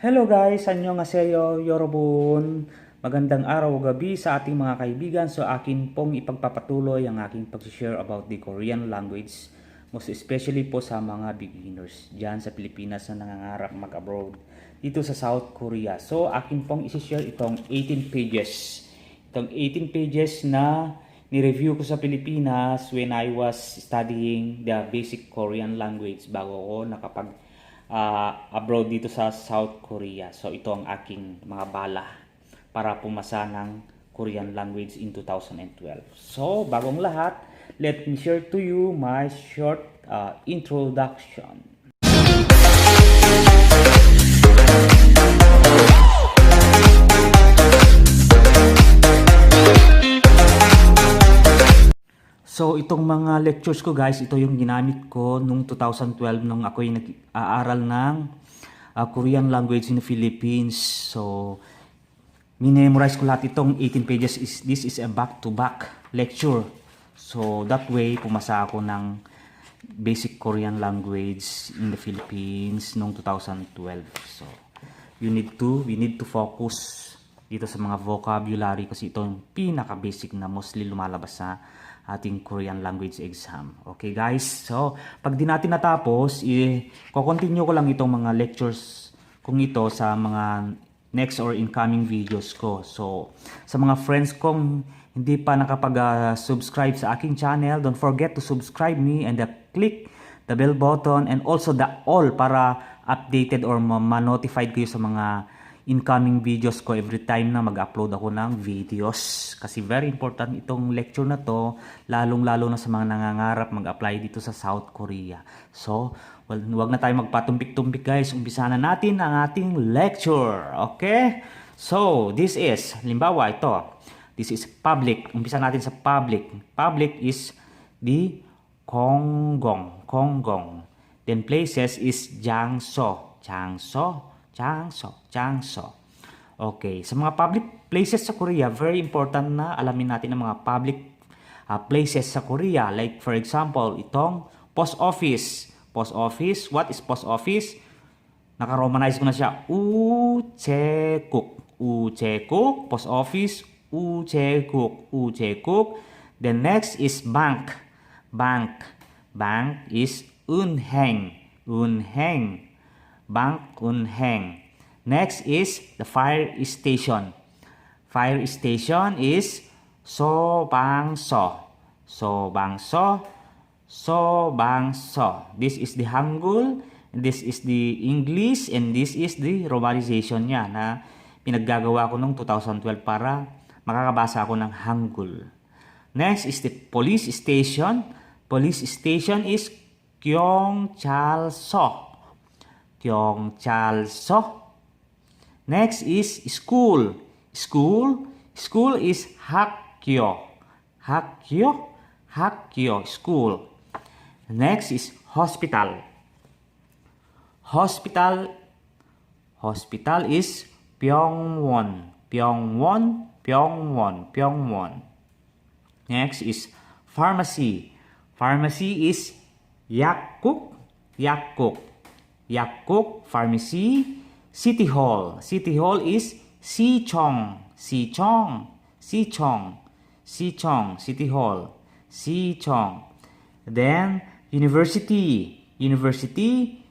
Hello guys, annyeonghaseyo, yorobun. Magandang araw o gabi sa ating mga kaibigan. So akin pong ipagpapatuloy ang aking pag-share about the Korean language. Most especially po sa mga beginners dyan sa Pilipinas na nangangarap mag-abroad dito sa South Korea. So akin pong isi-share itong 18 pages. Itong 18 pages na ni-review ko sa Pilipinas when I was studying the basic Korean language bago ako abroad dito sa South Korea. So ito ang aking mga bala para pumasa ng Korean language in 2012. So bagong lahat, let me share to you my short introduction. So itong mga lectures ko guys, ito yung ginamit ko nung 2012 nung ako'y nag-aaral ng Korean language in the Philippines. So minemorize ko lahat itong 18 pages. This is a back-to-back lecture. So that way pumasa ako ng basic Korean language in the Philippines nung 2012. So we need to focus dito sa mga vocabulary kasi ito yung pinaka-basic na mostly lumalabas sa ating Korean language exam. Okay guys, so pag di natin natapos, ko-continue ko lang itong mga lectures kung ito sa mga next or incoming videos ko. So sa mga friends kong hindi pa nakapag-subscribe sa aking channel, don't forget to subscribe me and click the bell button and also the all para updated or ma-notified kayo sa mga incoming videos ko every time na mag-upload ako ng videos. Kasi very important itong lecture na to, lalong-lalo na sa mga nangangarap mag-apply dito sa South Korea. So, wag na tayo magpatumpik-tumpik guys. Umpisa na natin ang ating lecture. Okay? So, this is, halimbawa ito, this is public. Umpisa natin sa public. Public is the Konggong. Konggong. Then places is Jangso. Jangso. Jangso. Okay, sa mga public places sa Korea, very important na alamin natin ang mga public places sa Korea. Like for example, itong post office. Post office, what is post office? Naka-romanize ko na siya. Ucheok. Ucheok, post office. Ucheok. Ucheok. Then next is bank. Bank. Bank is unheng. Unheng. Bank unheng. Next is the fire station. Fire station is Sobangso. Sobangso. Sobangso. This is the Hangul, this is the English, and this is the romanization niya na pinaggagawa ko noong 2012 para makakabasa ako ng Hangul. Next is the police station. Police station is Gyeongjalso. Gyeongjalso. Next is school. School is Hakgyo. Hakgyo. School. Next is hospital. Hospital is Pyeongwon. Pyeongwon. Next is pharmacy. Pharmacy is Yakuk. Yakuk Pharmacy. City Hall. City Hall is Sichong. City Hall. Sichong. Then university. University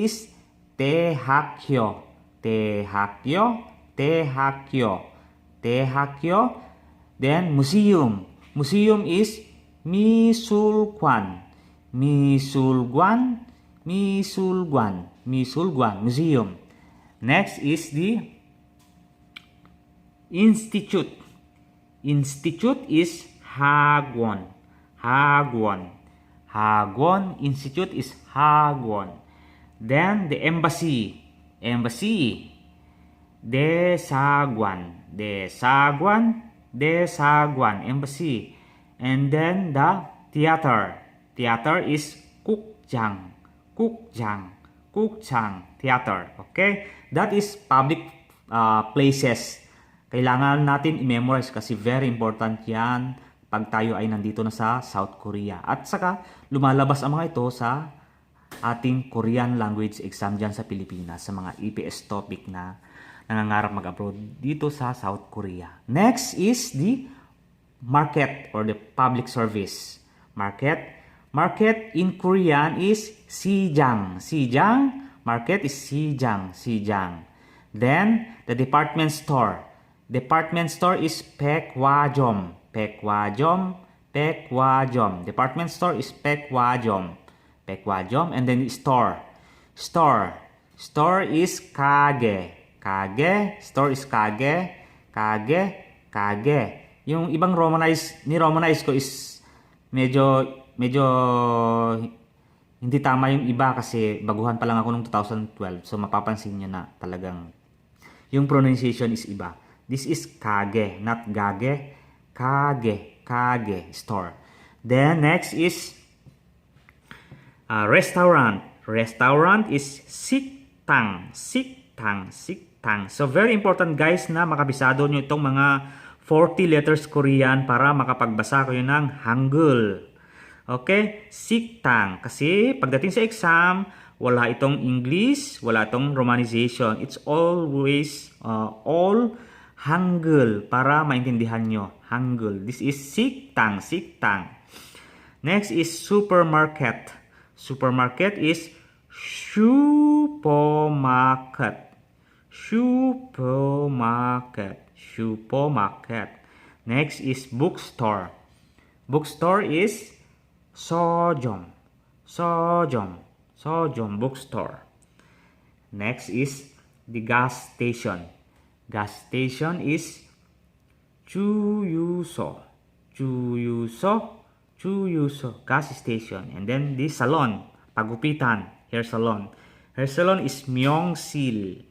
is Daehakyo. Then museum. Museum is Misulgwan. Museum. Next is the institute. Institute is Hagwon. Institute is Hagwon. Then the embassy. Desagwan. Embassy. And then the theater. Theater is Kukjang Theater. Okay? That is public places. Kailangan natin i-memorize kasi very important yan pag tayo ay nandito na sa South Korea. At saka lumalabas ang mga ito sa ating Korean language exam dyan sa Pilipinas, sa mga EPS topic na nangangarap mag-abroad dito sa South Korea. Next is the market or the public service. Market in Korean is sijang. Market is sijang. Then the department store. Department store is pekwajom. Department store is pekwajom. And then store is kage. Store is kage. Yung ibang ni-romanize ko is medyo hindi tama yung iba kasi baguhan pa lang ako noong 2012. So mapapansin nyo na talagang yung pronunciation is iba. This is kage, not gage. Kage, store. Then next is restaurant. Restaurant is siktang. So very important guys na makabisado nyo itong mga 40 letters Korean para makapagbasa kayo ng Hangul. Okay? Siktang. Kasi pagdating sa exam, wala itong English, wala itong romanization. It's always all Hangul para maintindihan nyo. Hangul. This is siktang. Next is supermarket. Supermarket is supermarket. Next is bookstore. Bookstore is sojom bookstore. Next is the gas station. Gas station is 주유소 gas station. And then the salon, pagupitan, hair salon. Hair salon is 명실.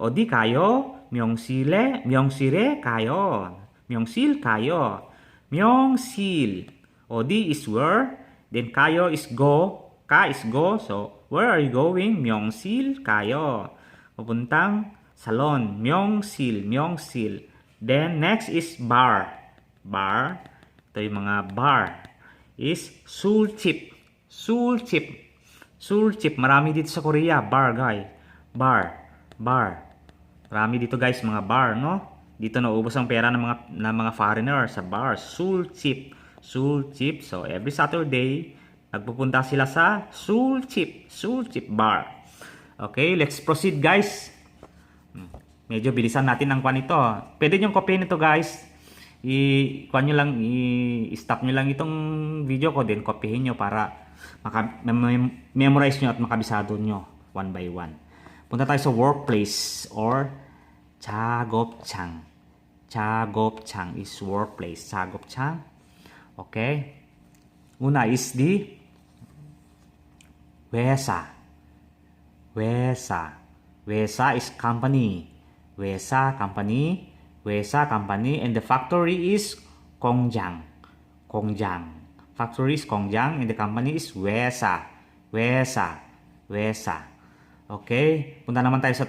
O di kayo, 명실에 kayo. 명실 kayo. 명실. O di is where, then kayo is go. Ka is go. So, where are you going? 명실 kayo. Papuntang salon. 명실. Then next is bar. Ito yung mga bar. Is 술집. Marami dito sa Korea. Bar. Marami dito guys, mga bar, no? Dito naubos ang pera ng mga foreigner sa bar. 술집. So every Saturday, nagpupunta sila sa 술집 bar. Okay, let's proceed guys. Medyo bilisan natin ang kwan ito. Pwede nyo copy nito guys. I-stop nyo lang itong video ko, then copyhin nyo para memorize nyo at makabisado nyo one by one. Punta tayo sa workplace or 작업장. 작업장 is workplace. 작업장. Okay. Una is the 회사. Wesa is company. Wesa company, and the factory is 공장. Factory is 공장, and the company is wesa. Okay? Punta naman tayo sa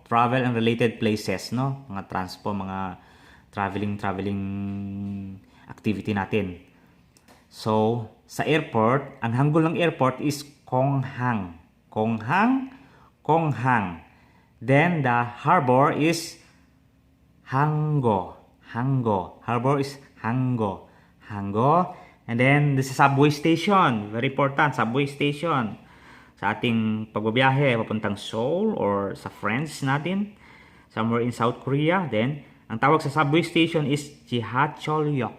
travel and related places, no? Mga mga traveling activity natin. So, sa airport, ang hangul ng airport is 공항. Then the harbor is 항구. Harbor is 항구. And then the subway station, very important, subway station. Sa ating pagbabiyahe papuntang Seoul or sa friends natin somewhere in South Korea, then ang tawag sa subway station is 지하철역.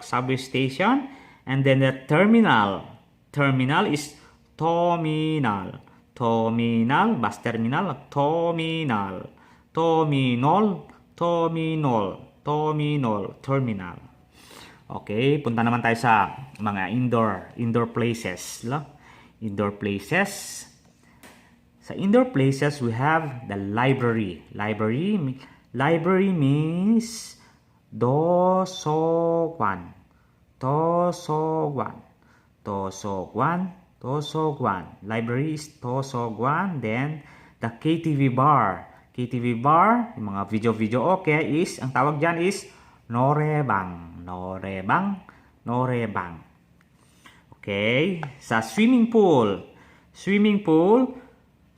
Subway station. And then the terminal is terminal, bus terminal, terminal. Okay, punta naman tayo sa mga indoor places, Indoor places. Sa indoor places, we have the library. Library means 도서관. Library is 도서관. Then the KTV bar. KTV bar, yung mga video-video okay is, ang tawag dyan is norebang. Norebang, norebang. Okay, sa swimming pool. Swimming pool,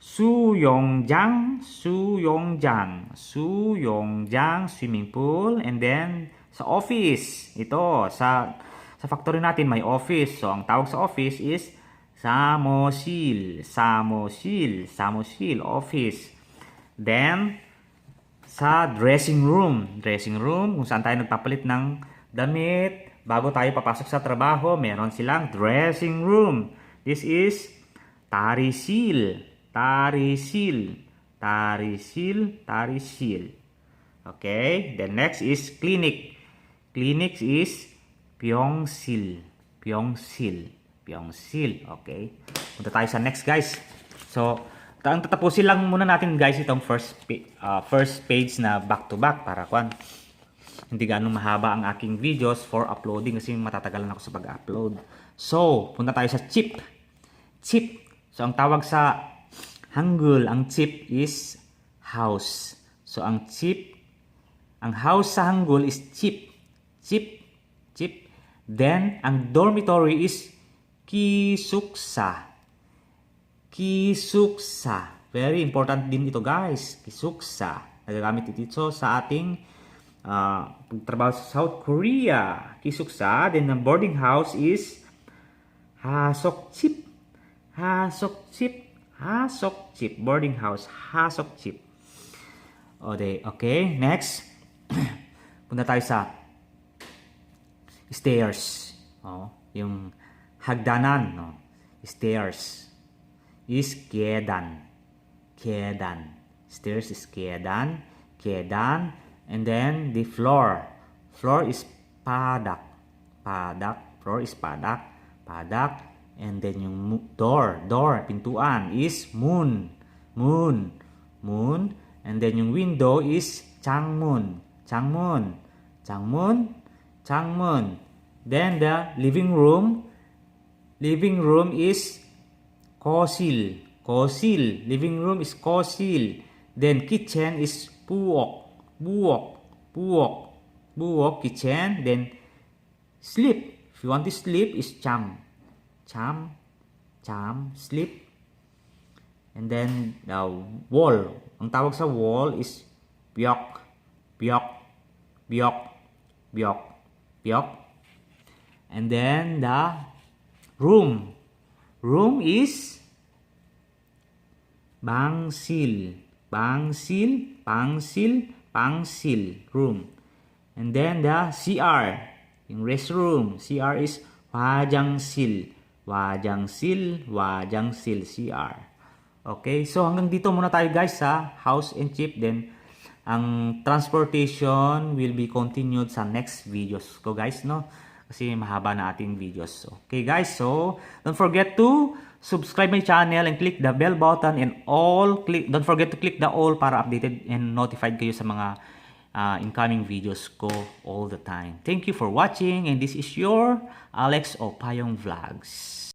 수영장, 수영장, 수영장, swimming pool. And then, sa office, ito, sa factory natin may office. So, ang tawag sa office is 사무실, 사무실, 사무실, office. Then, sa dressing room. Dressing room, kung saan tayo nagpapalit ng damit. Bago tayo papasok sa trabaho, meron silang dressing room. This is tarisil. Tarisil. Tarisil. Tarisil. Okay. Then next is clinic. Clinic is 병실. 병실. 병실. Okay. Punta tayo sa next, guys. So, ang tatapusin lang muna natin, guys, itong first page na back-to-back para hindi ganong mahaba ang aking videos for uploading kasi matatagalan ako sa pag-upload. So, punta tayo sa chip. Chip. So, ang tawag sa Hangul, ang chip is house. So, ang house sa Hangul is chip. Chip. Chip. Then, ang dormitory is kisuksa. Kisuksa. Very important din ito, guys. Kisuksa. Nagagamit ito sa ating pagtrabaho sa South Korea. Kisuksa. Then, ang boarding house is Hasokchip. Hasokchip. Hasokchip. Boarding house. Hasokchip. Okay. Next. Punta tayo sa stairs. Yung hagdanan. Stairs is 계단. 계단. Stairs is 계단. 계단. And then the floor. Floor is padak. Padak. Floor is padak. Padak. And then yung door. Door. Pintuan is moon. Moon. Moon. And then yung window is 창문. 창문. 창문. 창문. Then the living room. Living room is 거실. 거실. Living room is 거실. Then kitchen is 부엌. 부엌. 부엌. 부엌. Kitchen. Then sleep. If you want to sleep is 잠. 잠. 잠. Sleep. And then the wall. Ang tawag sa wall is 벽. 벽. 벽. 벽. 벽. And then the room. Room is 방실. 방실. 방실. 방실. Room. And then the CR. Yung restroom. CR is 화장실. 화장실. 화장실. CR. Okay. So hanggang dito muna tayo, guys, sa house and chip. Then ang transportation will be continued sa next videos ko, guys, no? Kasi mahaba na ating videos. Okay, guys, so don't forget to subscribe my channel and click the bell button and don't forget to click the all para updated and notified kayo sa mga incoming videos ko all the time. Thank you for watching, and this is your Alex Opayong Vlogs.